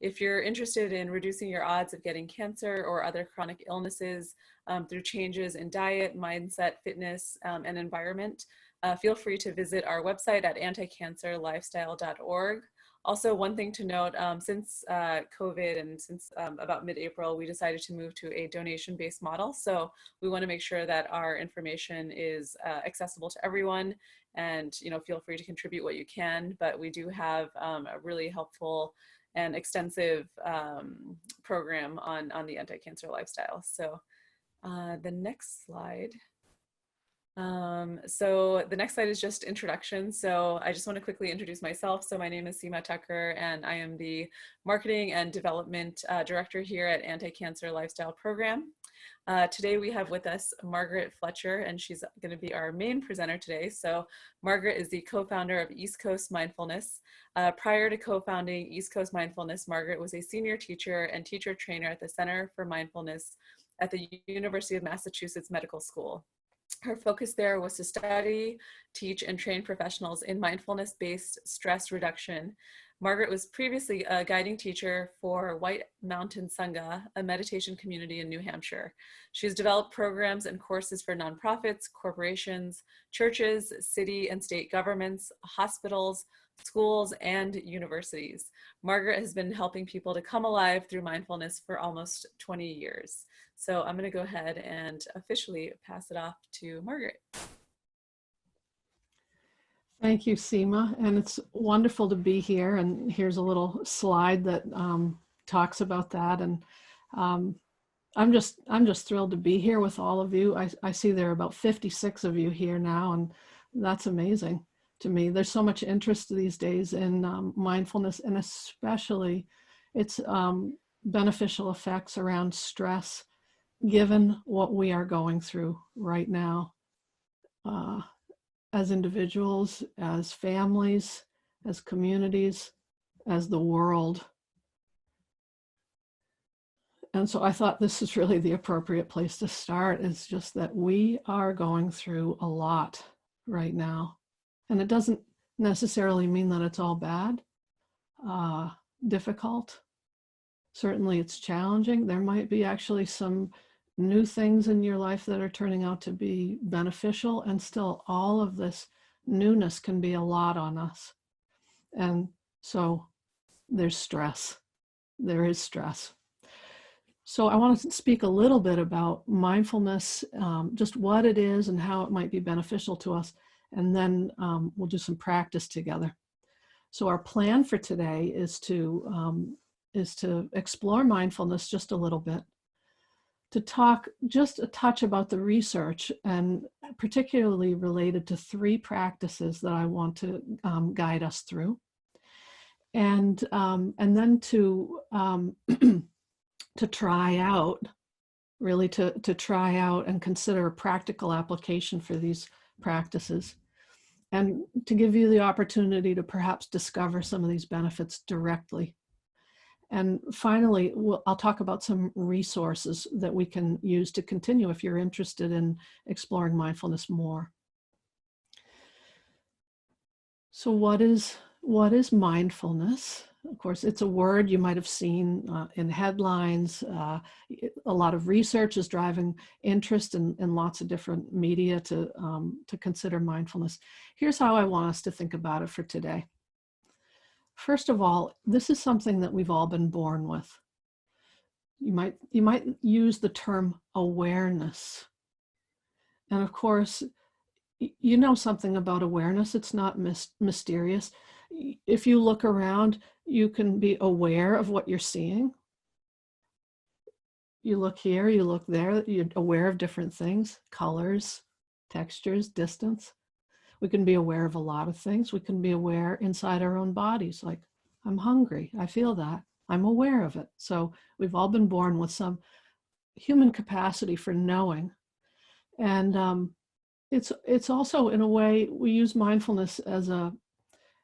if you're interested in reducing your odds of getting cancer or other chronic illnesses through changes in diet, mindset, fitness, and environment, feel free to visit our website at anticancerlifestyle.org. Also, one thing to note, since COVID and since about mid-April, we decided to move to a donation-based model. So we want to make sure that our information is accessible to everyone, and feel free to contribute what you can. But we do have a really helpful and extensive program on the anti-cancer lifestyle. So the next slide. So the next slide is just introduction. So I just want to quickly introduce myself. So my name is Seema Tucker, and I am the Marketing and Development Director here at Anti-Cancer Lifestyle Program. Today we have with us Margaret Fletcher, and she's going to be our main presenter today. So Margaret is the co-founder of East Coast Mindfulness. Prior to co-founding East Coast Mindfulness, Margaret was a senior teacher and teacher trainer at the Center for Mindfulness at the University of Massachusetts Medical School. Her focus there was to study, teach, and train professionals in mindfulness-based stress reduction. Margaret was previously a guiding teacher for White Mountain Sangha, a meditation community in New Hampshire. She has developed programs and courses for nonprofits, corporations, churches, city and state governments, hospitals, schools, and universities. Margaret has been helping people to come alive through mindfulness for almost 20 years. So I'm going to go ahead and officially pass it off to Margaret. Thank you, Seema, and it's wonderful to be here. And here's a little slide that talks about that. And I'm just thrilled to be here with all of you. I see there are about 56 of you here now, and that's amazing to me. There's so much interest these days in mindfulness, and especially its beneficial effects around stress, given what we are going through right now as individuals, as families, as communities, as the world. And so I thought this is really the appropriate place to start, is just that we are going through a lot right now. And it doesn't necessarily mean that it's all bad, difficult. Certainly it's challenging. There might be actually some new things in your life that are turning out to be beneficial, and still all of this newness can be a lot on us. And so there's stress. There is stress. So I want to speak a little bit about mindfulness, just what it is and how it might be beneficial to us. And then we'll do some practice together. So our plan for today is to explore mindfulness just a little bit, to talk just a touch about the research, and particularly related to 3 practices that I want to guide us through, and then to to try out, really to try out and consider a practical application for these practices, and to give you the opportunity to perhaps discover some of these benefits directly. And finally, I'll talk about some resources that we can use to continue if you're interested in exploring mindfulness more. So what is mindfulness? Of course, it's a word you might have seen in headlines. A lot of research is driving interest in lots of different media to consider mindfulness. Here's how I want us to think about it for today. First of all, this is something that we've all been born with. You might use the term awareness. And of course, you know something about awareness. It's not mysterious. If you look around, you can be aware of what you're seeing. You look here, you look there, you're aware of different things, colors, textures, distance. We can be aware of a lot of things. We can be aware inside our own bodies, like, I'm hungry, I feel that, I'm aware of it. So we've all been born with some human capacity for knowing. And it's also, in a way, we use mindfulness as a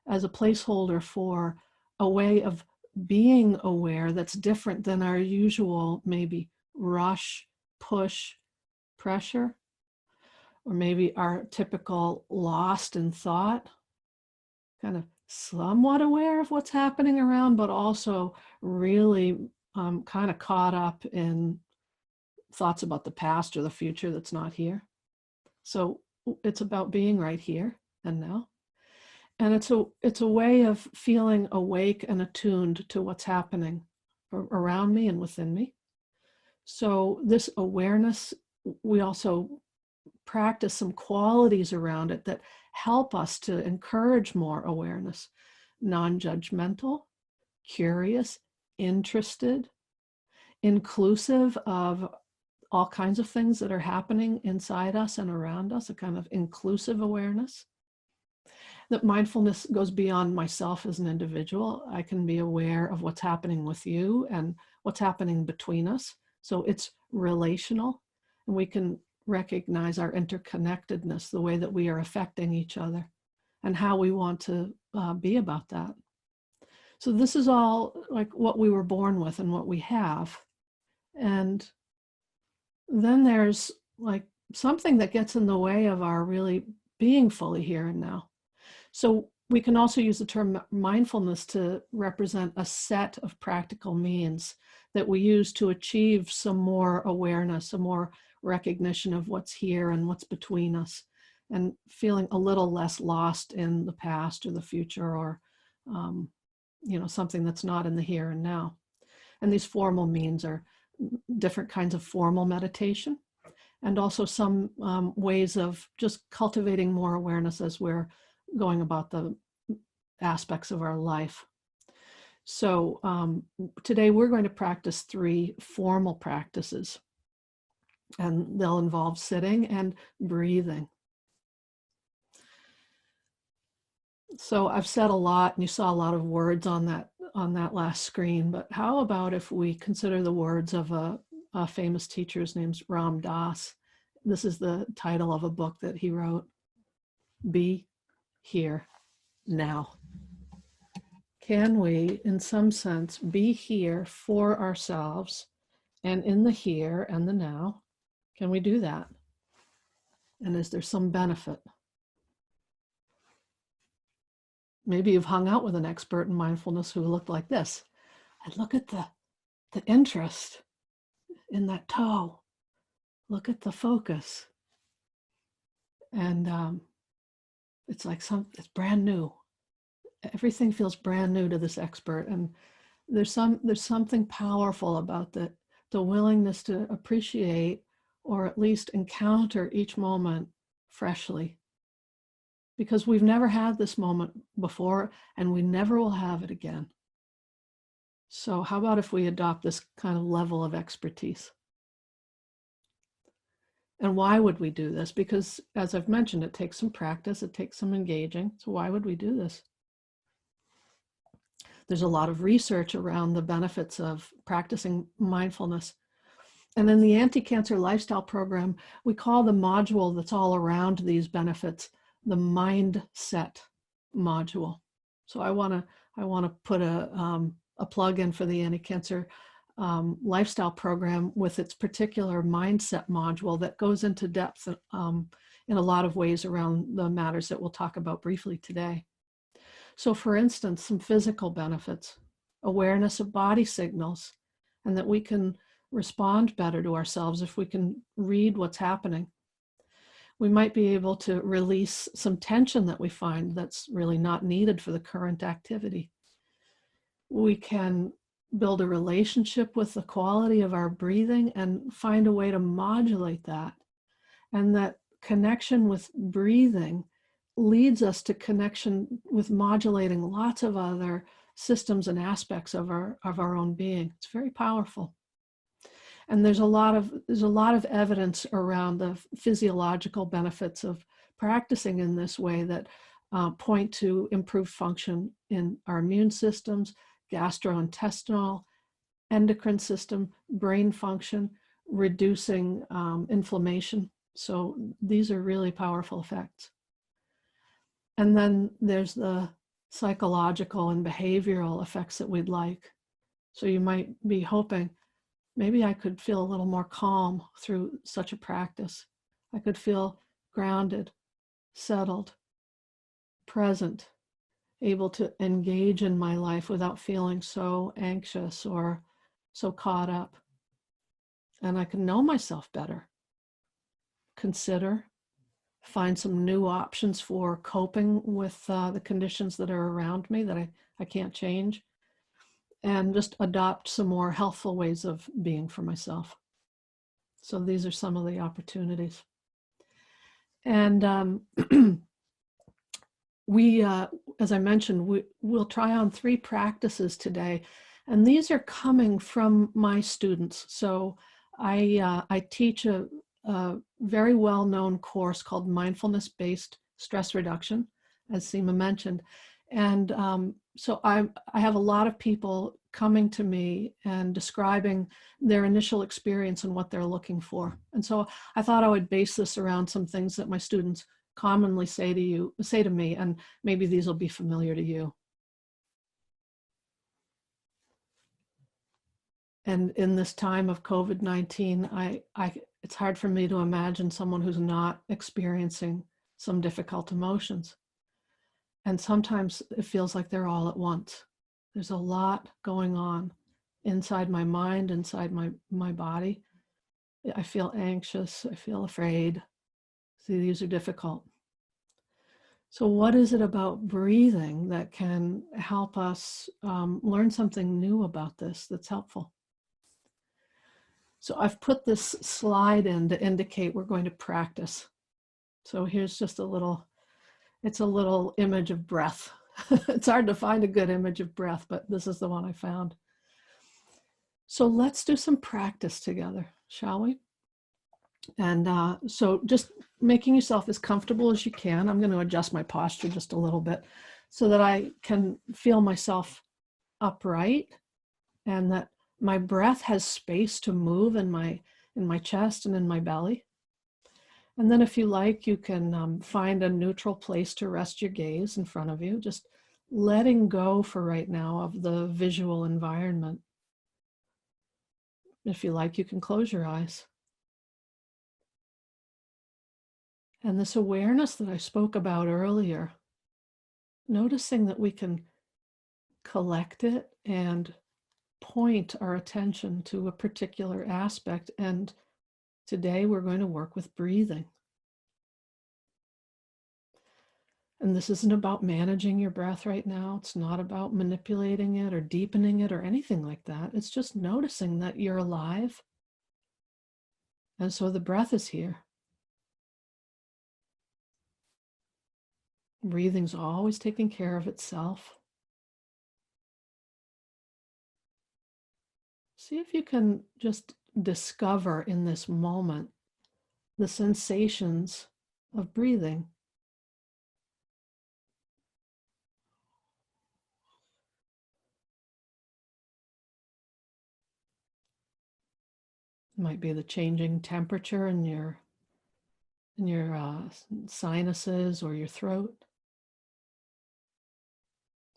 placeholder for a way of being aware that's different than our usual maybe rush, push, pressure, or maybe our typical lost in thought, kind of somewhat aware of what's happening around, but also really kind of caught up in thoughts about the past or the future that's not here. So it's about being right here and now. And it's a way of feeling awake and attuned to what's happening around me and within me. So this awareness, we also practice some qualities around it that help us to encourage more awareness. Non-judgmental, curious, interested, inclusive of all kinds of things that are happening inside us and around us, a kind of inclusive awareness. That mindfulness goes beyond myself as an individual. I can be aware of what's happening with you and what's happening between us. So it's relational, and we can recognize our interconnectedness, the way that we are affecting each other, and how we want to be about that. So this is all like what we were born with and what we have. And then there's like something that gets in the way of our really being fully here and now. So we can also use the term mindfulness to represent a set of practical means that we use to achieve some more awareness, some more recognition of what's here and what's between us, and feeling a little less lost in the past or the future, or something that's not in the here and now. And these formal means are different kinds of formal meditation, and also some ways of just cultivating more awareness as we're going about the aspects of our life. So today we're going to practice 3 formal practices, and they'll involve sitting and breathing. So I've said a lot, and you saw a lot of words on that last screen, but how about if we consider the words of a famous teacher? His name's Ram Dass. This is the title of a book that he wrote, Be Here Now. Can we, in some sense, be here for ourselves and in the here and the now? Can we do that? And is there some benefit? Maybe you've hung out with an expert in mindfulness who looked like this. And look at the interest in that toe. Look at the focus. And it's like it's brand new. Everything feels brand new to this expert. And there's something powerful about the willingness to appreciate, or at least encounter, each moment freshly. Because we've never had this moment before, and we never will have it again. So how about if we adopt this kind of level of expertise? And why would we do this? Because, as I've mentioned, it takes some practice, it takes some engaging. So why would we do this? There's a lot of research around the benefits of practicing mindfulness. And in the Anticancer lifestyle program, we call the module that's all around these benefits the mindset module. So I want to put a plug in for the Anticancer lifestyle program with its particular mindset module that goes into depth in a lot of ways around the matters that we'll talk about briefly today. So for instance, some physical benefits, awareness of body signals, and that we can respond better to ourselves if we can read what's happening. We might be able to release some tension that we find that's really not needed for the current activity. We can build a relationship with the quality of our breathing and find a way to modulate that. And that connection with breathing leads us to connection with modulating lots of other systems and aspects of our own being. It's very powerful. And there's a lot of evidence around the physiological benefits of practicing in this way that point to improved function in our immune systems, gastrointestinal, endocrine system, brain function, reducing inflammation. So these are really powerful effects. And then there's the psychological and behavioral effects that we'd like. So you might be hoping, maybe I could feel a little more calm through such a practice. I could feel grounded, settled, present, able to engage in my life without feeling so anxious or so caught up. And I can know myself better, consider, find some new options for coping with the conditions that are around me that I can't change, and just adopt some more healthful ways of being for myself. So these are some of the opportunities. And we, as I mentioned, we'll try on 3 practices today, and these are coming from my students. So I teach a very well-known course called Mindfulness-Based Stress Reduction, as Seema mentioned. And so I have a lot of people coming to me and describing their initial experience and what they're looking for. And so I thought I would base this around some things that my students commonly say to me, and maybe these will be familiar to you. And in this time of COVID-19, it's hard for me to imagine someone who's not experiencing some difficult emotions. And sometimes it feels like they're all at once. There's a lot going on inside my mind, inside my body. I feel anxious, I feel afraid. See, these are difficult. So what is it about breathing that can help us learn something new about this that's helpful? So I've put this slide in to indicate we're going to practice. So here's just it's a little image of breath. It's hard to find a good image of breath, but this is the one I found. So let's do some practice together, shall we? And so just making yourself as comfortable as you can. I'm going to adjust my posture just a little bit so that I can feel myself upright and that my breath has space to move in my chest and in my belly. And then if you like, you can find a neutral place to rest your gaze in front of you, just letting go for right now of the visual environment. If you like, you can close your eyes. And this awareness that I spoke about earlier, noticing that we can collect it and point our attention to a particular aspect. And today we're going to work with breathing. And this isn't about managing your breath right now. It's not about manipulating it or deepening it or anything like that. It's just noticing that you're alive. And so the breath is here. Breathing's always taking care of itself. See if you can just discover in this moment the sensations of breathing. It might be the changing temperature in your sinuses or your throat.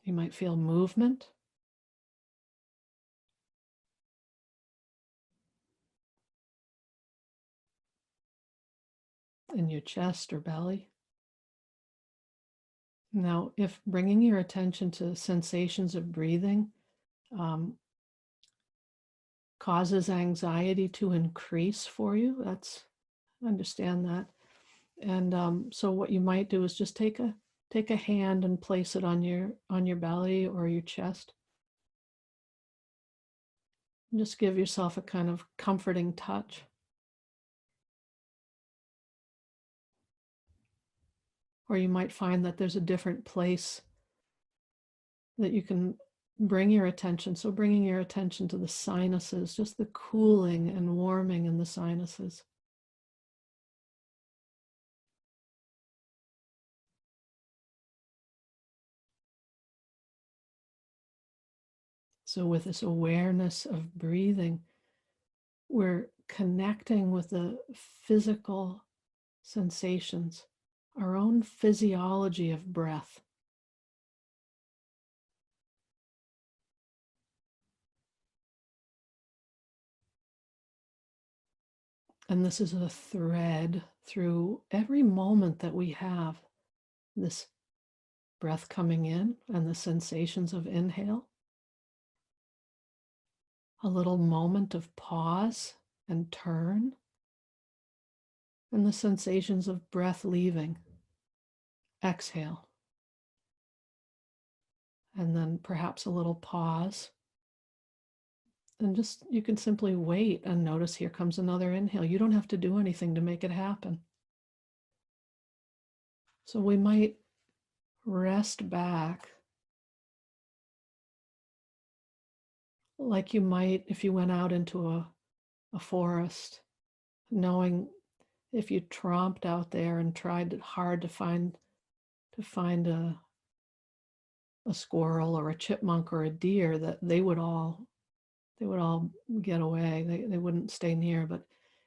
You might feel movement. In your chest or belly. Now, if bringing your attention to sensations of breathing causes anxiety to increase for you, understand that. And so what you might do is just take a hand and place it on your belly or your chest. And just give yourself a kind of comforting touch. Or you might find that there's a different place that you can bring your attention. So bringing your attention to the sinuses, just the cooling and warming in the sinuses. So with this awareness of breathing, we're connecting with the physical sensations, our own physiology of breath. And this is a thread through every moment that we have, this breath coming in and the sensations of inhale. A little moment of pause and turn, and the sensations of breath leaving. Exhale. And then perhaps a little pause. And just, you can simply wait and notice here comes another inhale. You don't have to do anything to make it happen. So we might rest back like you might if you went out into a forest, knowing if you tromped out there and tried hard to find a squirrel or a chipmunk or a deer, that they would all get away. They wouldn't stay near. But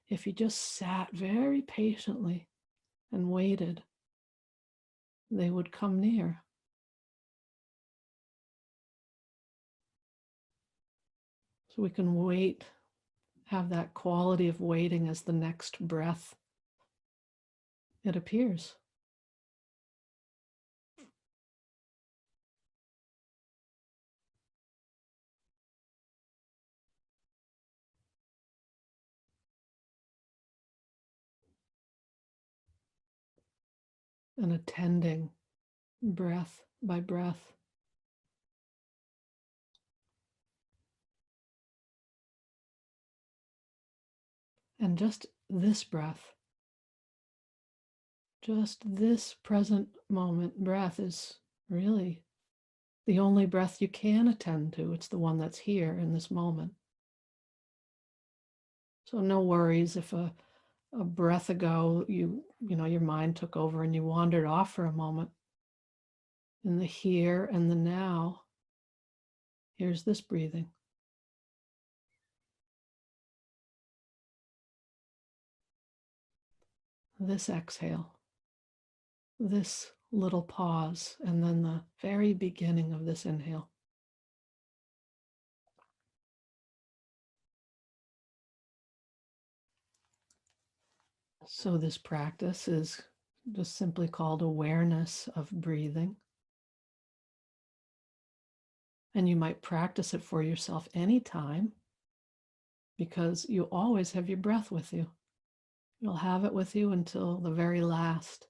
if you just sat very patiently and waited, they would come near. So we can wait, have that quality of waiting as the next breath, it appears. And attending breath by breath. And just this breath, just this present moment breath is really the only breath you can attend to. It's the one that's here in this moment. So no worries if a breath ago you know your mind took over and you wandered off for a moment. In the here and the now, here's this breathing. This exhale, this little pause, and then the very beginning of this inhale. So this practice is just simply called awareness of breathing. And you might practice it for yourself anytime, because you always have your breath with you. You'll have it with you until the very last.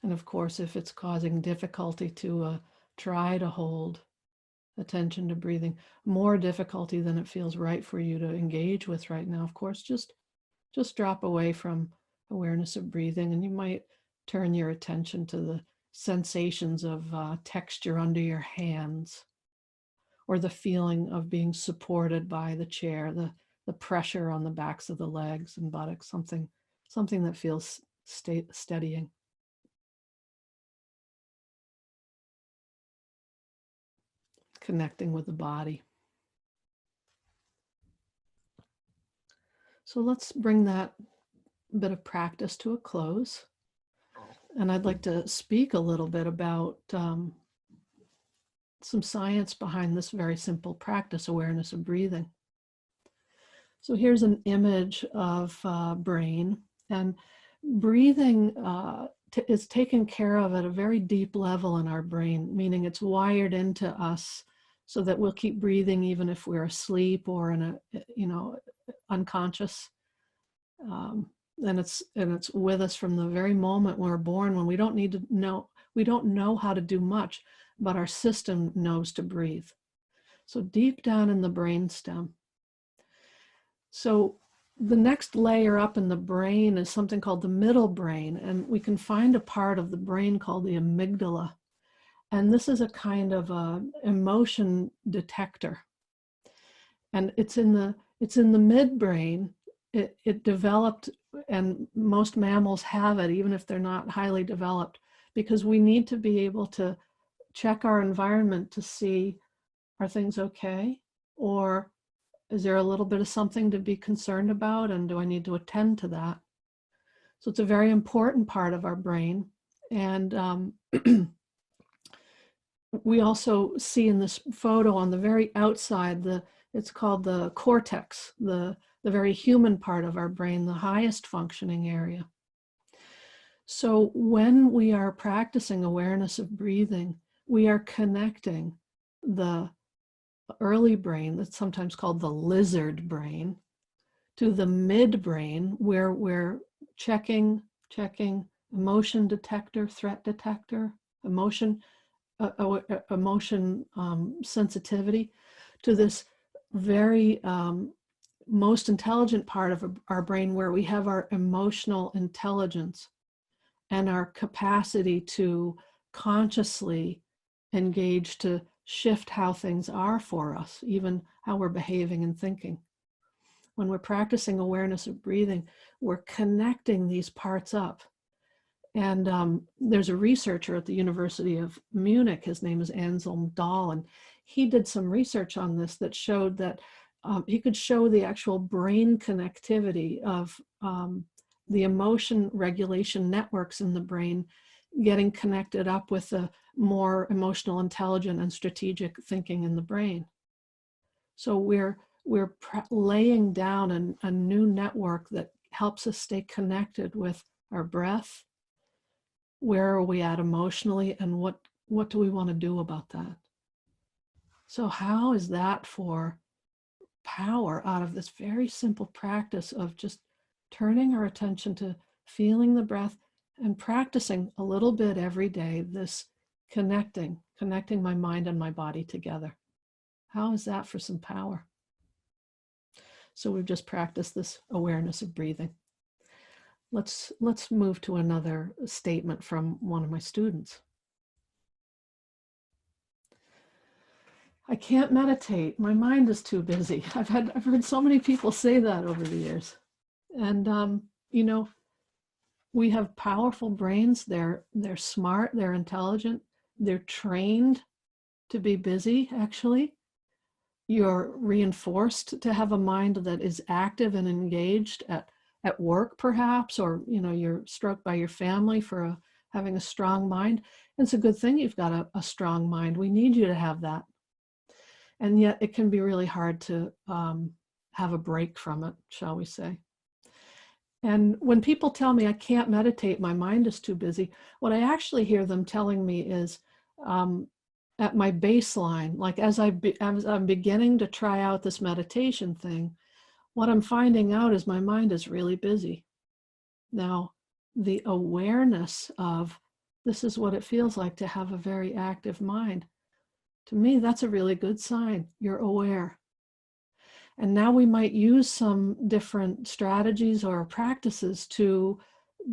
And of course, if it's causing difficulty to try to hold attention to breathing, more difficulty than it feels right for you to engage with right now, of course, just drop away from awareness of breathing, and you might turn your attention to the sensations of texture under your hands, or the feeling of being supported by the chair, the pressure on the backs of the legs and buttocks, something that feels steadying. Connecting with the body. So let's bring that bit of practice to a close. And I'd like to speak a little bit about some science behind this very simple practice, awareness of breathing. So here's an image of brain, and breathing is taken care of at a very deep level in our brain, meaning it's wired into us so that we'll keep breathing even if we're asleep or in a, unconscious. And it's with us from the very moment we're born, when we don't know how to do much, but our system knows to breathe. So deep down in the brainstem. So the next layer up in the brain is something called the middle brain, and we can find a part of the brain called the amygdala. And this is a kind of emotion detector. And it's in the midbrain. It developed, and most mammals have it, even if they're not highly developed, because we need to be able to check our environment to see, are things okay? Or is there a little bit of something to be concerned about, and do I need to attend to that? So it's a very important part of our brain. And we also see in this photo on the very outside, it's called the cortex, the the very human part of our brain, the highest functioning area. So when we are practicing awareness of breathing, we are connecting the early brain, that's sometimes called the lizard brain, to the midbrain, where we're checking emotion detector, threat detector, emotion sensitivity, to this very most intelligent part of our brain, where we have our emotional intelligence and our capacity to consciously engage to shift how things are for us, even how we're behaving and thinking. When we're practicing awareness of breathing, we're connecting these parts up. And there's a researcher at the University of Munich, his name is Anselm Dahl, and he did some research on this that showed that he could show the actual brain connectivity of the emotion regulation networks in the brain getting connected up with the more emotional, intelligent, and strategic thinking in the brain. So we're laying down a new network that helps us stay connected with our breath. Where are we at emotionally, and what do we want to do about that? So how is that for power out of this very simple practice of just turning our attention to feeling the breath and practicing a little bit every day, this connecting my mind and my body together? How is that for some power? So we've just practiced this awareness of breathing. Let's move to another statement from one of my students. I can't meditate. My mind is too busy. I've heard so many people say that over the years. And you know, we have powerful brains. They're smart, they're intelligent, they're trained to be busy, actually. You're reinforced to have a mind that is active and engaged at work, perhaps, or you're struck by your family for having a strong mind. And it's a good thing you've got a strong mind. We need you to have that. And yet it can be really hard to have a break from it, shall we say. And when people tell me I can't meditate, my mind is too busy, what I actually hear them telling me is at my baseline, like as I'm beginning to try out this meditation thing, what I'm finding out is my mind is really busy. Now, the awareness of this is what it feels like to have a very active mind, to me, that's a really good sign. You're aware. And now we might use some different strategies or practices to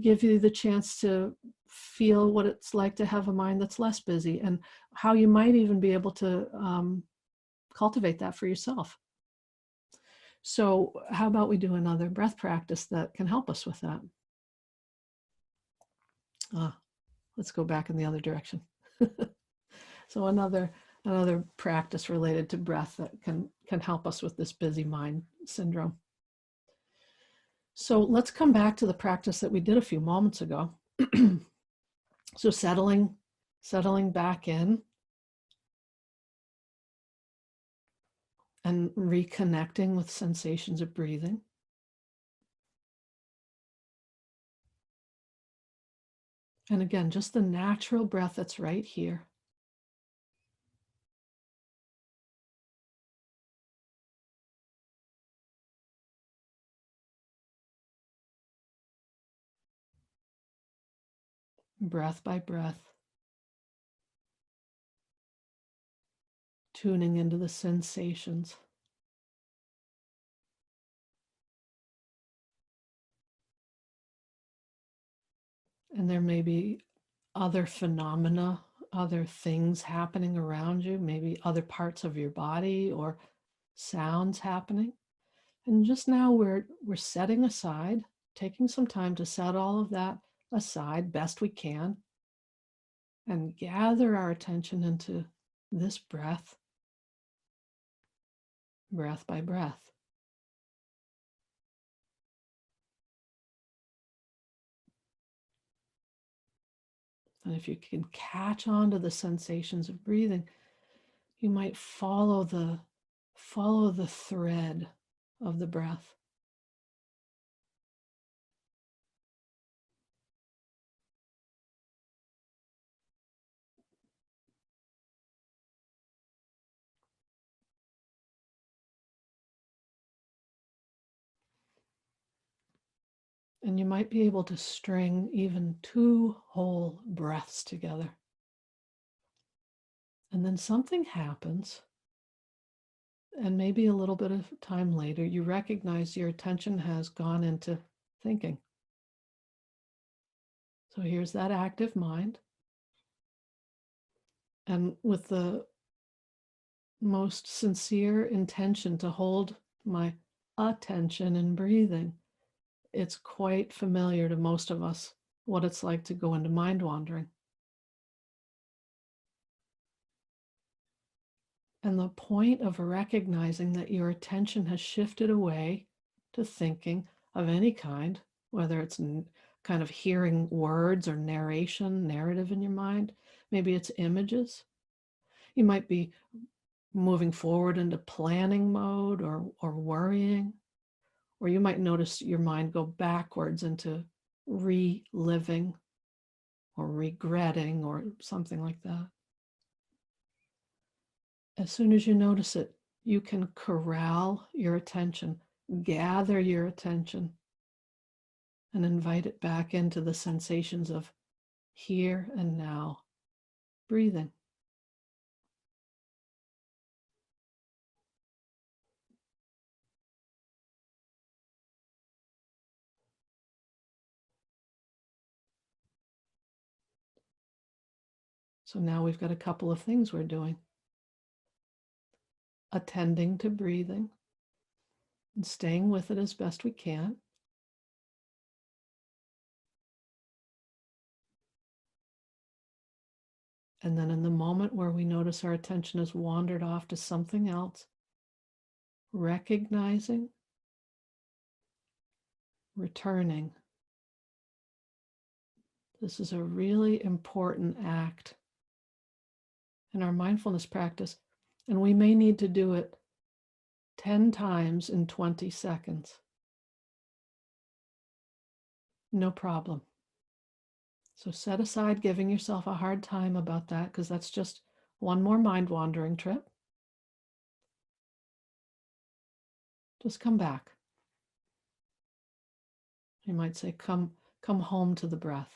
give you the chance to feel what it's like to have a mind that's less busy, and how you might even be able to cultivate that for yourself. So how about we do another breath practice that can help us with that? Let's go back in the other direction. So another practice related to breath that can help us with this busy mind syndrome. So let's come back to the practice that we did a few moments ago. So settling back in and reconnecting with sensations of breathing. And again, just the natural breath that's right here. Breath by breath. Tuning into the sensations. And there may be other phenomena, other things happening around you, maybe other parts of your body or sounds happening. And just now we're setting aside, taking some time to set all of that aside best we can, and gather our attention into this breath, breath by breath. And if you can catch on to the sensations of breathing, you might follow the thread of the breath. And you might be able to string even 2 whole breaths together. And then something happens, and maybe a little bit of time later, you recognize your attention has gone into thinking. So here's that active mind. And with the most sincere intention to hold my attention in breathing, it's quite familiar to most of us what it's like to go into mind wandering. And the point of recognizing that your attention has shifted away to thinking of any kind, whether it's kind of hearing words or narrative in your mind, maybe it's images. You might be moving forward into planning mode or worrying, or you might notice your mind go backwards into reliving or regretting or something like that. As soon as you notice it, you can corral your attention, gather your attention, and invite it back into the sensations of here and now, breathing. So now we've got a couple of things we're doing. Attending to breathing and staying with it as best we can. And then in the moment where we notice our attention has wandered off to something else, recognizing, returning. This is a really important act in our mindfulness practice, and we may need to do it 10 times in 20 seconds. No problem. So set aside giving yourself a hard time about that, because that's just one more mind wandering trip. Just come back. You might say, come home to the breath.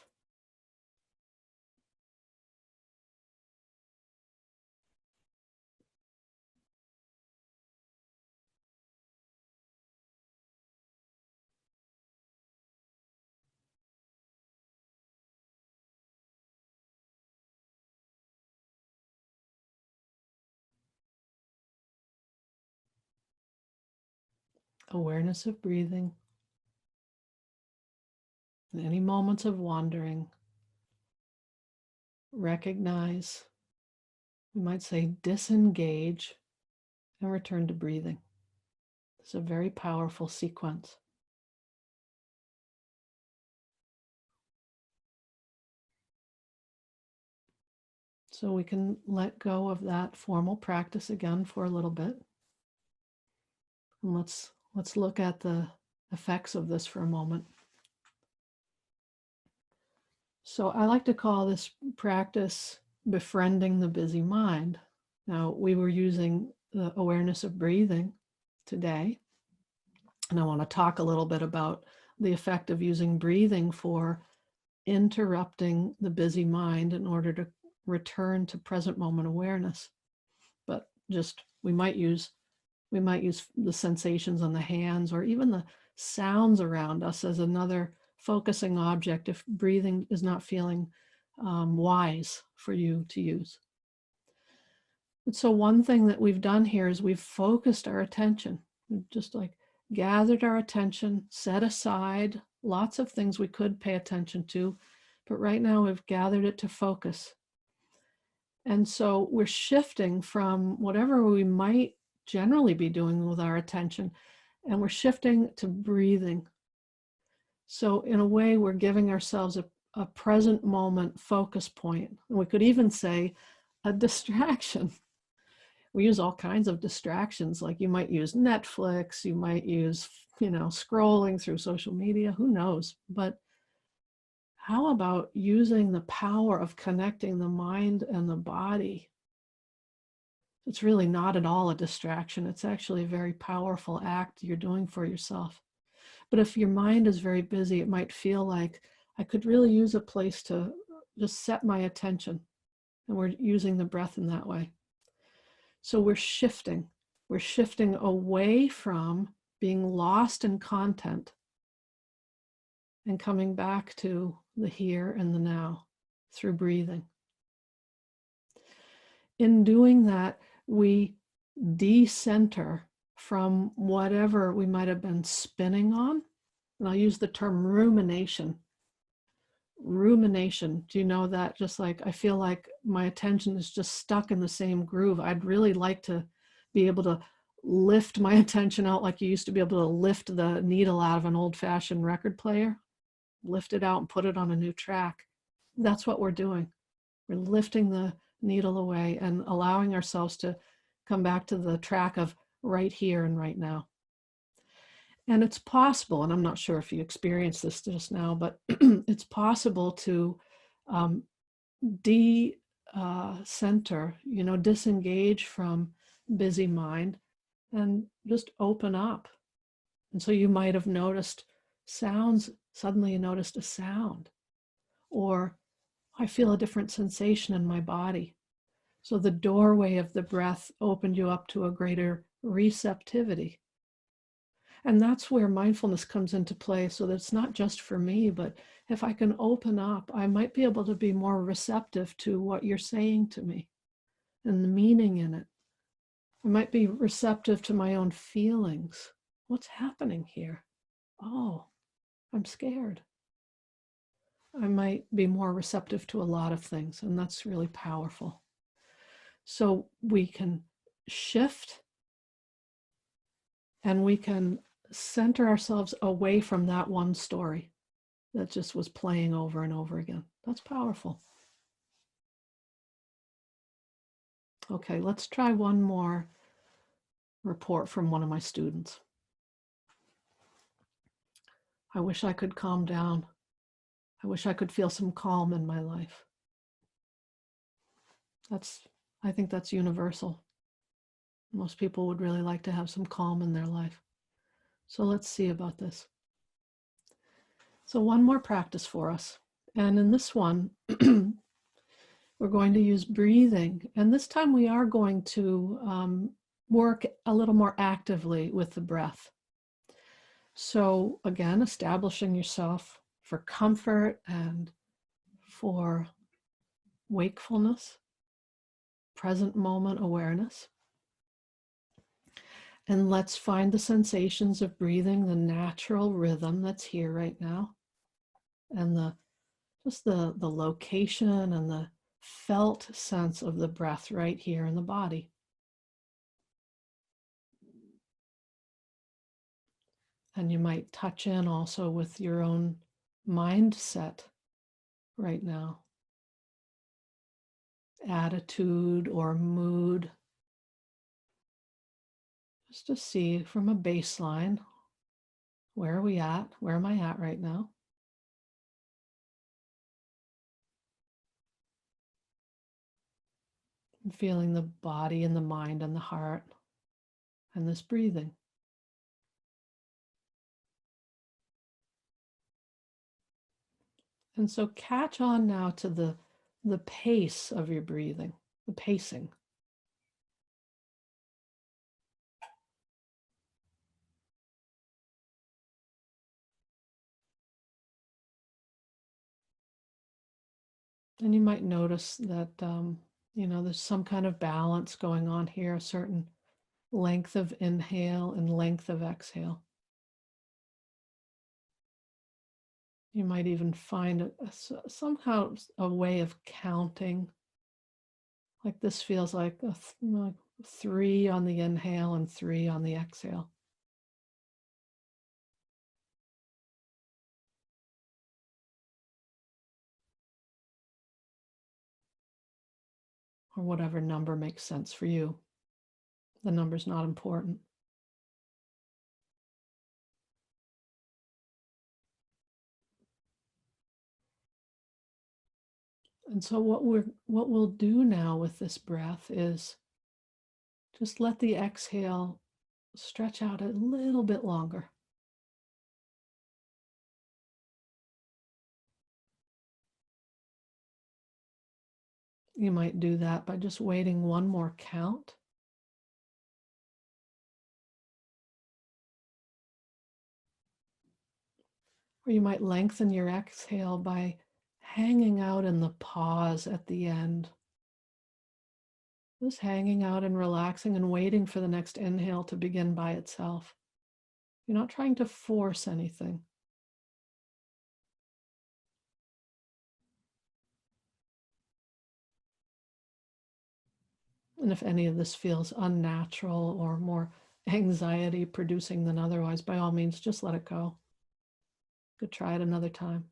Awareness of breathing, and any moments of wandering, recognize, we might say disengage, and return to breathing. It's a very powerful sequence. So we can let go of that formal practice again for a little bit. And let's look at the effects of this for a moment. So I like to call this practice befriending the busy mind. Now, we were using the awareness of breathing today, and I want to talk a little bit about the effect of using breathing for interrupting the busy mind in order to return to present moment awareness. But just we might use the sensations on the hands or even the sounds around us as another focusing object if breathing is not feeling wise for you to use. And so one thing that we've done here is we've focused our attention. We've just like gathered our attention, set aside lots of things we could pay attention to, but right now we've gathered it to focus. And so we're shifting from whatever we might generally be doing with our attention, and we're shifting to breathing. So in a way, we're giving ourselves a present moment focus point. And we could even say a distraction. We use all kinds of distractions, like you might use Netflix, you might use, scrolling through social media, who knows? But how about using the power of connecting the mind and the body? It's really not at all a distraction. It's actually a very powerful act you're doing for yourself. But if your mind is very busy, it might feel like I could really use a place to just set my attention. And we're using the breath in that way. So we're shifting. We're shifting away from being lost in content and coming back to the here and the now through breathing. In doing that, we decenter from whatever we might have been spinning on. And I'll use the term rumination. Rumination, do you know that? Just like I feel like my attention is just stuck in the same groove. I'd really like to be able to lift my attention out like you used to be able to lift the needle out of an old-fashioned record player, lift it out and put it on a new track. That's what we're doing. We're lifting the needle away and allowing ourselves to come back to the track of right here and right now. And it's possible, and I'm not sure if you experienced this just now, but it's possible to decenter, disengage from busy mind and just open up. And so you might have noticed sounds, suddenly you noticed a sound, or I feel a different sensation in my body. So the doorway of the breath opened you up to a greater receptivity. And that's where mindfulness comes into play, so that it's not just for me, but if I can open up, I might be able to be more receptive to what you're saying to me and the meaning in it. I might be receptive to my own feelings. What's happening here? Oh, I'm scared. I might be more receptive to a lot of things, and that's really powerful. So we can shift and we can center ourselves away from that one story that just was playing over and over again. That's powerful. Okay, let's try one more report from one of my students. I wish I could calm down. I wish I could feel some calm in my life. I think that's universal. Most people would really like to have some calm in their life. So let's see about this. So one more practice for us. And in this one, we're going to use breathing. And this time we are going to work a little more actively with the breath. So again, establishing yourself for comfort and for wakefulness, present moment awareness. And let's find the sensations of breathing, the natural rhythm that's here right now, and just the location and the felt sense of the breath right here in the body. And you might touch in also with your own mindset right now, attitude or mood. Just to see from a baseline, where are we at? Where am I at right now? And feeling the body and the mind and the heart and this breathing. And so catch on now to the pace of your breathing, the pacing. And you might notice that, there's some kind of balance going on here, a certain length of inhale and length of exhale. You might even find somehow a way of counting. Like this feels like like 3 on the inhale and 3 on the exhale. Or whatever number makes sense for you. The number's not important. And so what we'll do now with this breath is just let the exhale stretch out a little bit longer. you might do that by just waiting one more count. Or you might lengthen your exhale by hanging out in the pause at the end. Just hanging out and relaxing and waiting for the next inhale to begin by itself. You're not trying to force anything. And if any of this feels unnatural or more anxiety producing than otherwise, by all means, just let it go. You could try it another time.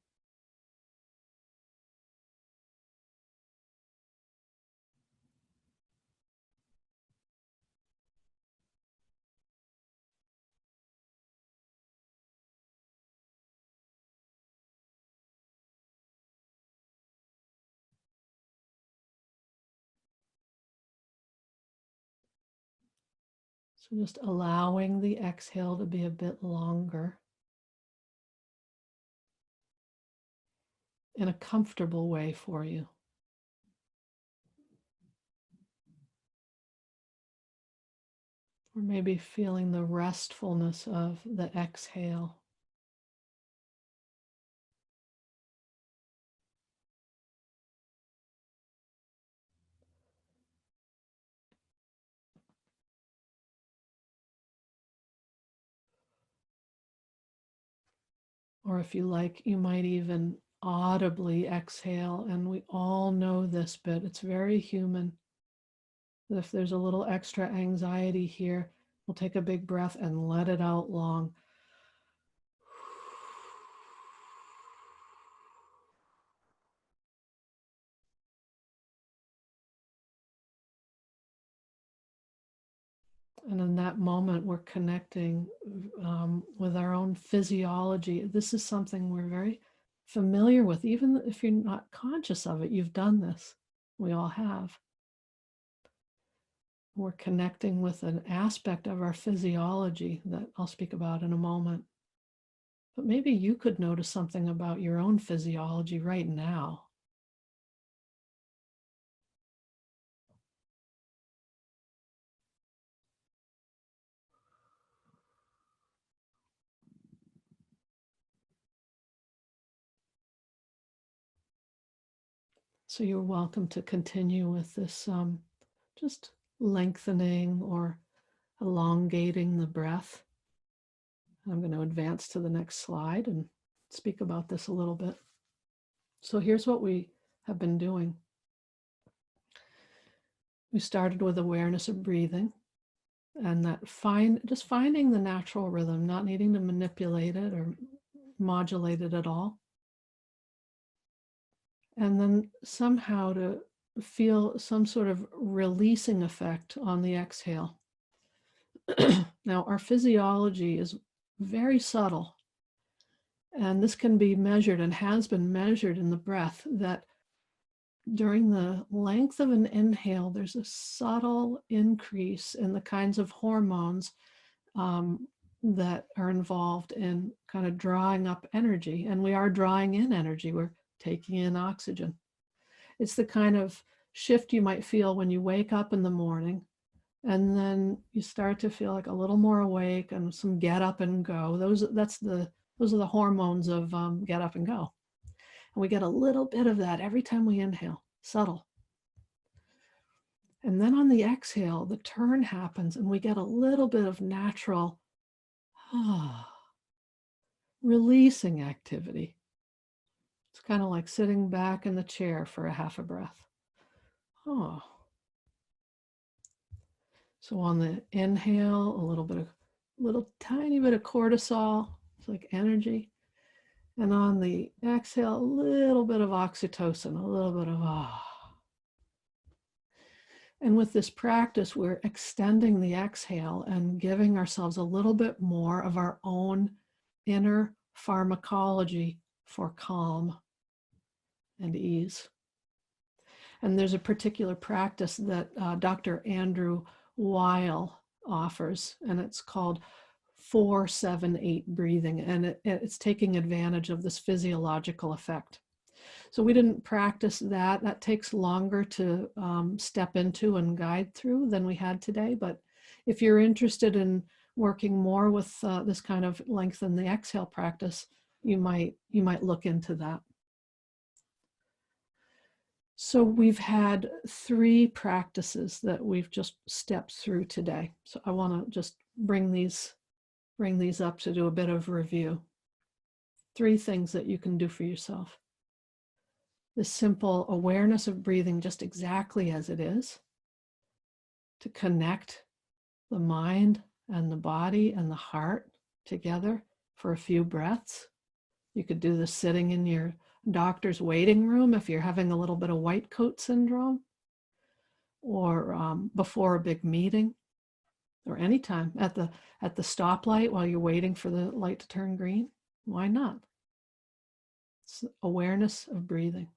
So just allowing the exhale to be a bit longer in a comfortable way for you. Or maybe feeling the restfulness of the exhale. Or if you like, you might even audibly exhale. And we all know this bit. It's very human. If there's a little extra anxiety here, we'll take a big breath and let it out long. And in that moment, we're connecting with our own physiology. This is something we're very familiar with. Even if you're not conscious of it, you've done this. We all have. We're connecting with an aspect of our physiology that I'll speak about in a moment. But maybe you could notice something about your own physiology right now. So you're welcome to continue with this just lengthening or elongating the breath. I'm going to advance to the next slide and speak about this a little bit. So here's what we have been doing. We started with awareness of breathing, and that just finding the natural rhythm, not needing to manipulate it or modulate it at all. And then somehow to feel some sort of releasing effect on the exhale. Now, our physiology is very subtle, and this can be measured and has been measured in the breath, that during the length of an inhale, there's a subtle increase in the kinds of hormones that are involved in kind of drawing up energy. And we are drawing in energy. We're taking in oxygen. It's the kind of shift you might feel when you wake up in the morning, and then you start to feel like a little more awake and some get up and go. Those are the hormones of get up and go. And we get a little bit of that every time we inhale, subtle. And then on the exhale, the turn happens and we get a little bit of natural releasing activity. It's kind of like sitting back in the chair for a half a breath. Oh. So on the inhale, little tiny bit of cortisol, it's like energy. And on the exhale, a little bit of oxytocin, a little bit of And with this practice, we're extending the exhale and giving ourselves a little bit more of our own inner pharmacology for calm and ease. And there's a particular practice that Dr. Andrew Weil offers, and it's called 4-7-8 breathing, and it's taking advantage of this physiological effect. So we didn't practice that. That takes longer to step into and guide through than we had today. But if you're interested in working more with this kind of lengthen the exhale practice, you might look into that. So we've had 3 practices that we've just stepped through today. So I want to just bring these up to do a bit of review. 3 things that you can do for yourself. The simple awareness of breathing just exactly as it is, to connect the mind and the body and the heart together for a few breaths. You could do this sitting in your doctor's waiting room if you're having a little bit of white coat syndrome, or before a big meeting, or anytime at the stoplight while you're waiting for the light to turn green. Why not? It's awareness of breathing.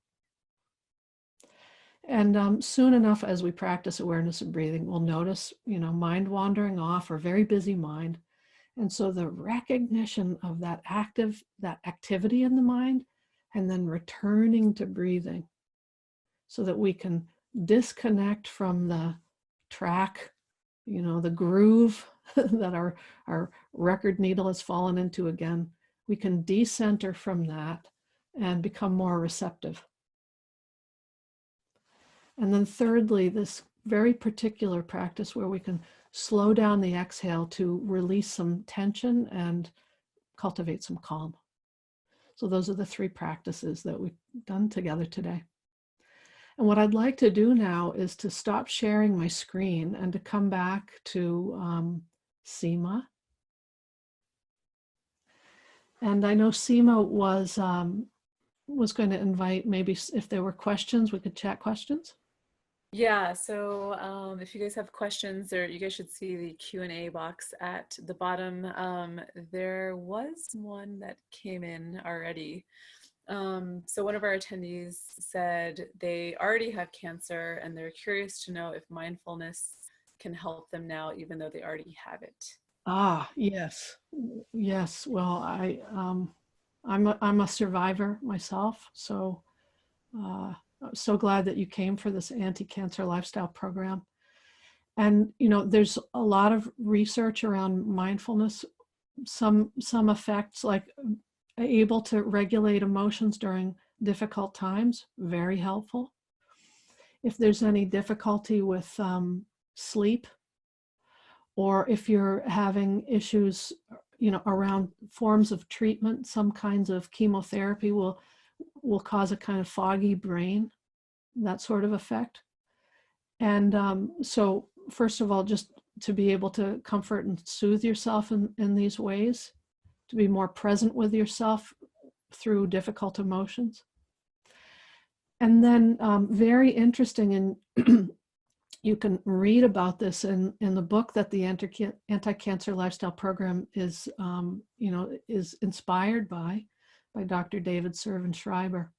And soon enough, as we practice awareness of breathing, we'll notice, mind wandering off, or very busy mind. And so the recognition of that activity in the mind, and then returning to breathing, so that we can disconnect from the track, the groove that our record needle has fallen into again. We can decenter from that and become more receptive. And then thirdly, this very particular practice where we can slow down the exhale to release some tension and cultivate some calm. So those are the 3 practices that we've done together today. And what I'd like to do now is to stop sharing my screen and to come back to Seema. And I know Seema was going to invite, maybe if there were questions, we could chat questions. Yeah, so if you guys have questions, you guys should see the Q&A box at the bottom. There was one that came in already. So one of our attendees said they already have cancer and they're curious to know if mindfulness can help them now, even though they already have it. Yes. Well, I'm a survivor myself, so I'm so glad that you came for this anti-cancer lifestyle program. And there's a lot of research around mindfulness. Some effects, like able to regulate emotions during difficult times, very helpful. If there's any difficulty with sleep, or if you're having issues, around forms of treatment, some kinds of chemotherapy will cause a kind of foggy brain, that sort of effect. And so first of all, just to be able to comfort and soothe yourself in these ways, to be more present with yourself through difficult emotions. And then very interesting, and you can read about this in the book that the Anti-Cancer Lifestyle Program is inspired by Dr. David Servan-Schreiber,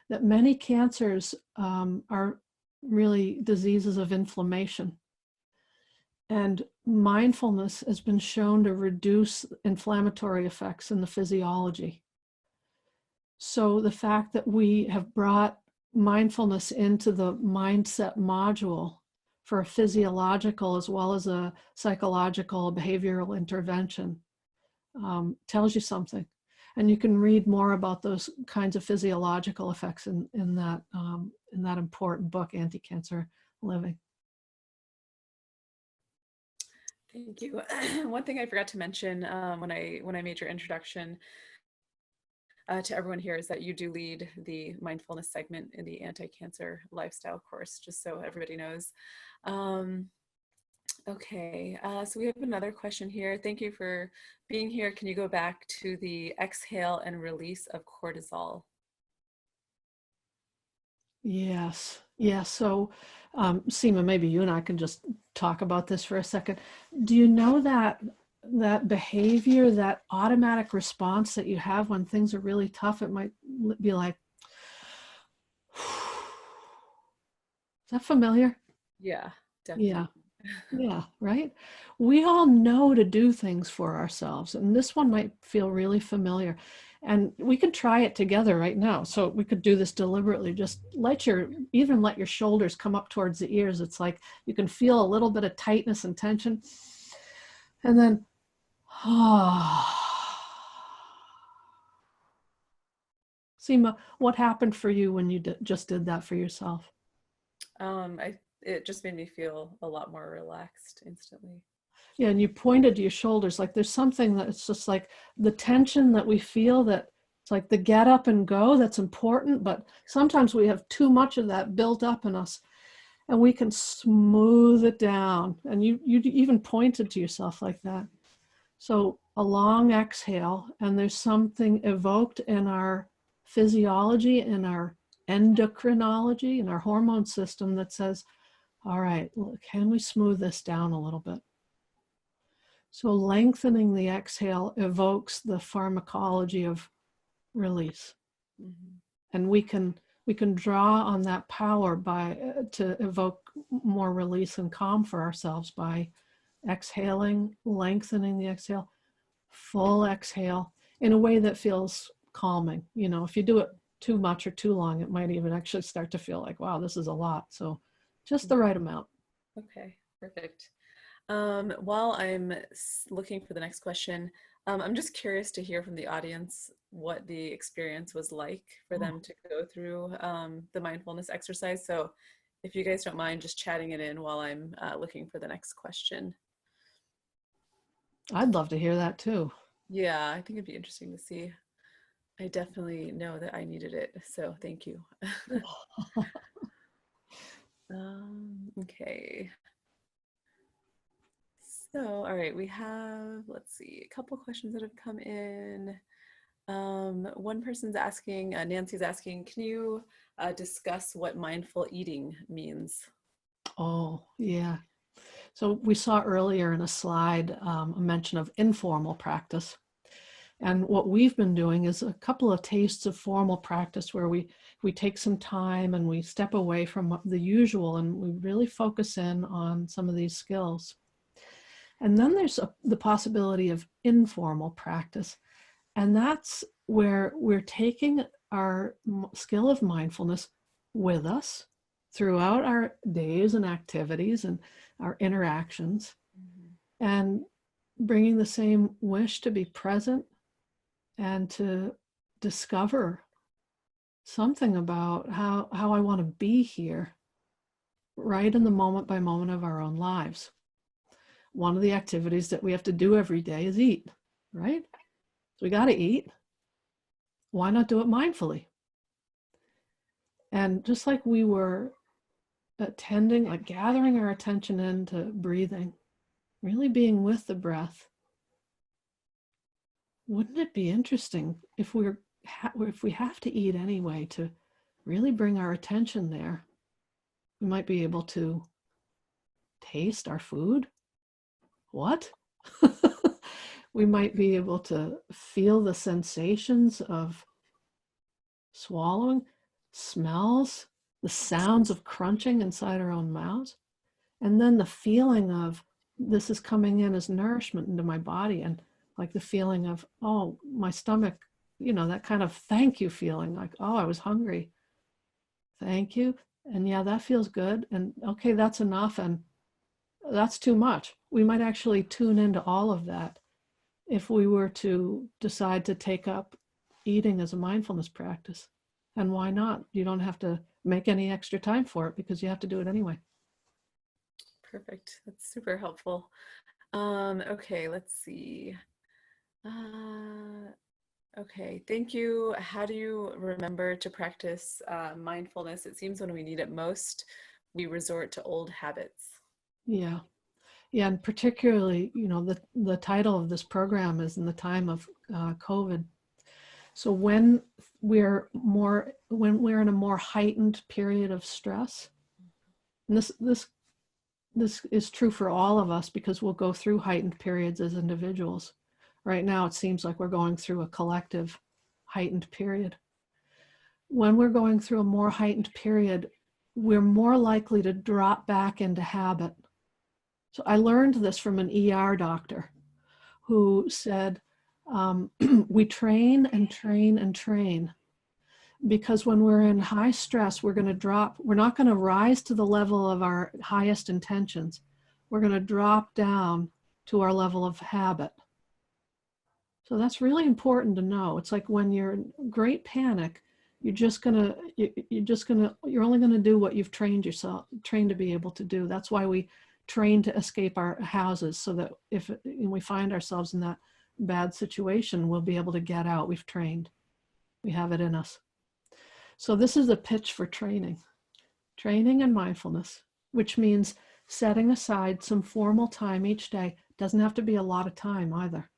that many cancers are really diseases of inflammation. And mindfulness has been shown to reduce inflammatory effects in the physiology. So the fact that we have brought mindfulness into the mindset module for a physiological as well as a psychological behavioral intervention tells you something. And you can read more about those kinds of physiological effects in that important book, Anti-Cancer Living. Thank you. One thing I forgot to mention when I made your introduction to everyone here is that you do lead the mindfulness segment in the Anti-Cancer Lifestyle course, just so everybody knows. Okay, so we have another question here. Thank you for being here. Can you go back to the exhale and release of cortisol? Yes. So, Seema, maybe you and I can just talk about this for a second. Do you know that behavior, that automatic response that you have when things are really tough, it might be like, is that familiar? Yeah, definitely. Yeah, right? We all know to do things for ourselves, and this one might feel really familiar. And we could try it together right now. So we could do this deliberately. Just even let your shoulders come up towards the ears. It's like you can feel a little bit of tightness and tension. And then, Seema, what happened for you when you just did that for yourself? It just made me feel a lot more relaxed instantly. Yeah, and you pointed to your shoulders. Like there's something that's just like the tension that we feel, that it's like the get up and go, that's important, but sometimes we have too much of that built up in us, and we can smooth it down. And you even pointed to yourself like that. So a long exhale, and there's something evoked in our physiology, in our endocrinology, in our hormone system that says, all right, can we smooth this down a little bit? So lengthening the exhale evokes the pharmacology of release. Mm-hmm. And we can draw on that power to evoke more release and calm for ourselves by exhaling, lengthening the exhale, full exhale in a way that feels calming. If you do it too much or too long, it might even actually start to feel like, wow, this is a lot. So just the right amount. Okay, perfect. While I'm looking for the next question, I'm just curious to hear from the audience what the experience was like for them to go through the mindfulness exercise. So if you guys don't mind just chatting it in while I'm looking for the next question. I'd love to hear that too. Yeah, I think it'd be interesting to see. I definitely know that I needed it, so thank you. Okay. So, all right, we have, let's see, a couple questions that have come in. One person's asking, Nancy's asking, can you discuss what mindful eating means? Oh, yeah. So we saw earlier in a slide a mention of informal practice. And what we've been doing is a couple of tastes of formal practice where we take some time and we step away from the usual and we really focus in on some of these skills. And then there's the possibility of informal practice. And that's where we're taking our skill of mindfulness with us throughout our days and activities and our interactions, and bringing the same wish to be present and to discover something about how I want to be here right in the moment by moment of our own lives. One of the activities that we have to do every day is eat, right? So we got to eat. Why not do it mindfully? And just like we were attending, like gathering our attention into breathing, really being with the breath, wouldn't it be interesting if we have to eat anyway, to really bring our attention there? We might be able to taste our food. What? We might be able to feel the sensations of swallowing, smells, the sounds of crunching inside our own mouths, and then the feeling of this is coming in as nourishment into my body, and like the feeling of, oh, my stomach, that kind of thank you feeling, like, oh, I was hungry. Thank you. And yeah, that feels good. And okay, that's enough. And that's too much. We might actually tune into all of that if we were to decide to take up eating as a mindfulness practice. And why not? You don't have to make any extra time for it because you have to do it anyway. Perfect. That's super helpful. Okay, let's see. Okay, thank you. How do you remember to practice mindfulness? It seems when we need it most, we resort to old habits. Yeah. Yeah, and particularly, the title of this program is in the time of COVID. So when we're in a more heightened period of stress, and this is true for all of us because we'll go through heightened periods as individuals. Right now, it seems like we're going through a collective heightened period. When we're going through a more heightened period, we're more likely to drop back into habit. So I learned this from an ER doctor who said, We train and train and train, because when we're in high stress, we're going to drop. We're not going to rise to the level of our highest intentions. We're going to drop down to our level of habit. So that's really important to know. It's like when you're in great panic, you're only going to do what you've trained to be able to do. That's why we train to escape our houses, so that if we find ourselves in that bad situation, we'll be able to get out. We've trained. We have it in us. So this is the pitch for training and mindfulness, which means setting aside some formal time each day. Doesn't have to be a lot of time either.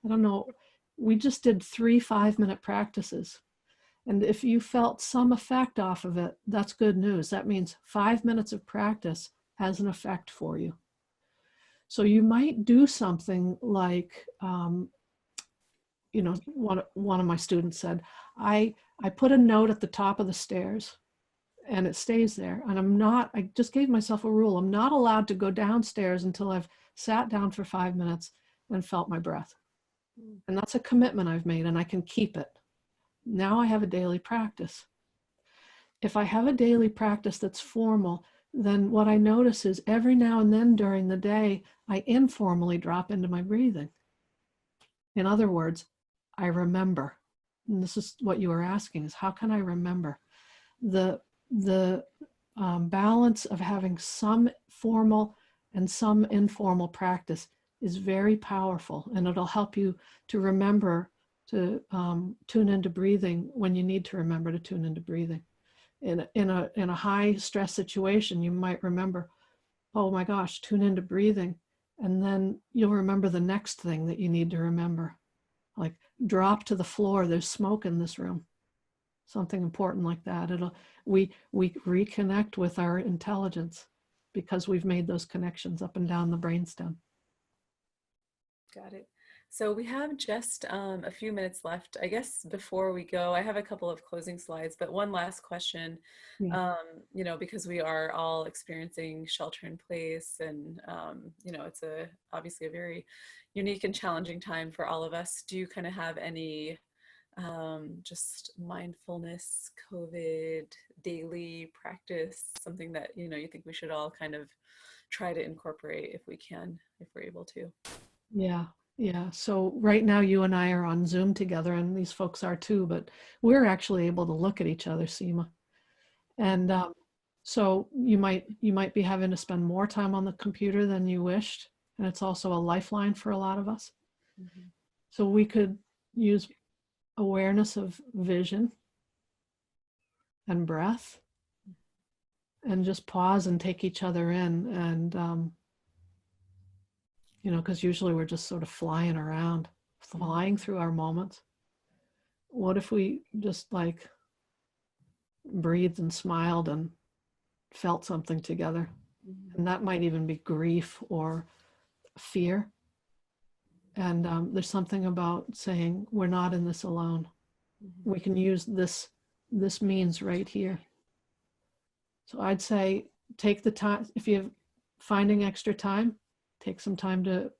I don't know. We just did 3 5-minute practices. And if you felt some effect off of it, that's good news. That means 5 minutes of practice has an effect for you. So you might do something like, one of my students said, I put a note at the top of the stairs and it stays there. And I just gave myself a rule. I'm not allowed to go downstairs until I've sat down for 5 minutes and felt my breath. And that's a commitment I've made, and I can keep it. Now I have a daily practice. If I have a daily practice that's formal, then what I notice is every now and then during the day, I informally drop into my breathing. In other words, I remember. And this is what you were asking, is how can I remember? The balance of having some formal and some informal practice is very powerful, and it'll help you to remember to tune into breathing when you need to remember to tune into breathing. In a high stress situation, you might remember, oh my gosh, tune into breathing, and then you'll remember the next thing that you need to remember, like drop to the floor, there's smoke in this room, something important like that. We reconnect with our intelligence because we've made those connections up and down the brainstem. Got it. So we have just a few minutes left. I guess before we go, I have a couple of closing slides, but one last question. Yeah. Because we are all experiencing shelter in place, and it's obviously a very unique and challenging time for all of us. Do you kind of have any just mindfulness, COVID daily practice, something that you think we should all kind of try to incorporate if we can, if we're able to? Yeah. So right now you and I are on Zoom together, and these folks are too, but we're actually able to look at each other, Seema. And so you might be having to spend more time on the computer than you wished. And it's also a lifeline for a lot of us. Mm-hmm. So we could use awareness of vision and breath, and just pause and take each other in. And because usually we're just sort of flying around, flying through our moments. What if we just like breathed and smiled and felt something together? Mm-hmm. And that might even be grief or fear. And there's something about saying we're not in this alone. Mm-hmm. We can use this means right here. So I'd say take the time, if you're finding extra time, take some time to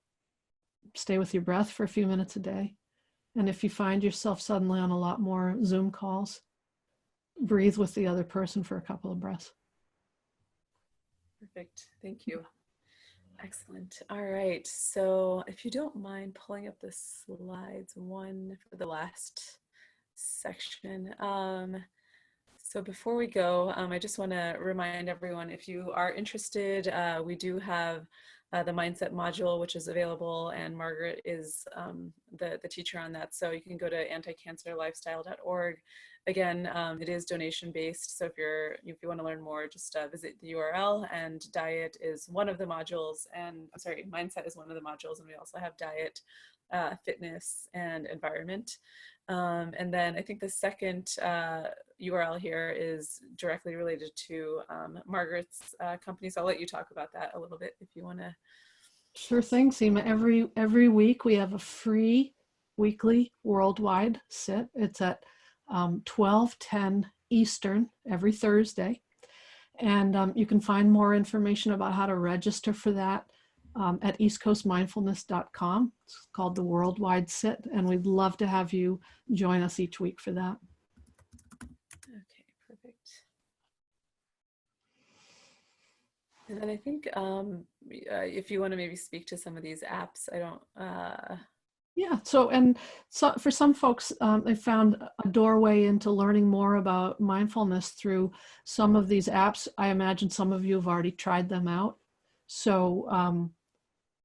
stay with your breath for a few minutes a day. And if you find yourself suddenly on a lot more Zoom calls, breathe with the other person for a couple of breaths. Perfect. Thank you. Excellent. All right. So if you don't mind pulling up the slides, one for the last section. So before we go, I just want to remind everyone, if you are interested, we do have the mindset module, which is available, and Margaret is the teacher on that. So you can go to anticancerlifestyle.org. Again, it is donation based. So if you want to learn more, just visit the URL. And diet is one of the modules, and I'm sorry, mindset is one of the modules, and we also have diet, fitness, and environment. And then I think the second URL here is directly related to Margaret's company. So I'll let you talk about that a little bit if you want to. Sure thing, Seema. Every week we have a free weekly worldwide sit. It's at 12:10 Eastern every Thursday. And you can find more information about how to register for that at eastcoastmindfulness.com. It's called the Worldwide Sit, and we'd love to have you join us each week for that. Okay, perfect. And then I think if you want to maybe speak to some of these apps, I don't. Yeah, so for some folks, they found a doorway into learning more about mindfulness through some of these apps. I imagine some of you have already tried them out. So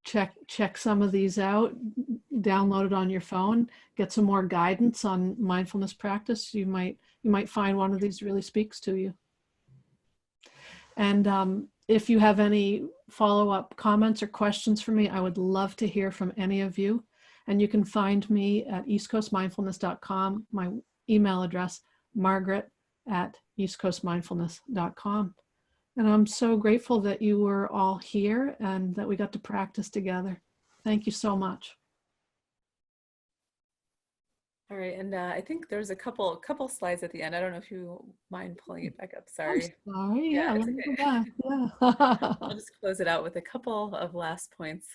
check some of these out, download it on your phone, get some more guidance on mindfulness practice. You might find one of these really speaks to you. And if you have any follow-up comments or questions for me, I would love to hear from any of you. And you can find me at eastcoastmindfulness.com, my email address, margaret@eastcoastmindfulness.com. And I'm so grateful that you were all here and that we got to practice together. Thank you so much. All right, and I think there's a couple slides at the end. I don't know if you mind pulling it back up. Sorry. I'm sorry. Yeah, Yeah, it's let me go okay. back. Yeah. I'll just close it out with a couple of last points.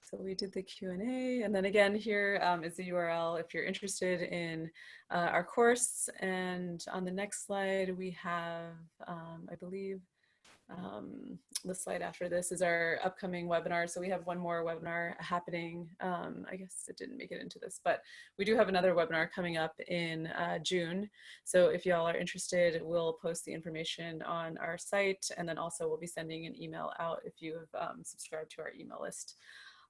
So we did the Q&A, and then again here is the URL if you're interested in our course. And on the next slide, we have, I believe, the slide after this is our upcoming webinar. So we have one more webinar happening. I guess it didn't make it into this, but we do have another webinar coming up in June. So if y'all are interested, we'll post the information on our site, and then also we'll be sending an email out if you have subscribed to our email list.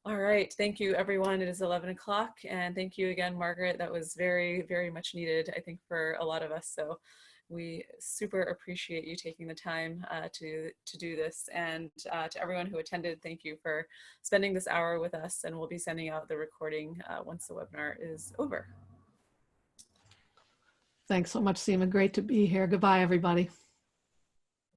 All right, thank you everyone. It is 11 o'clock, and thank you again, Margaret. That was very, very much needed, I think, for a lot of us. So we super appreciate you taking the time to do this. And to everyone who attended, thank you for spending this hour with us, and we'll be sending out the recording once the webinar is over. Thanks so much, Seema. Great to be here. Goodbye, everybody.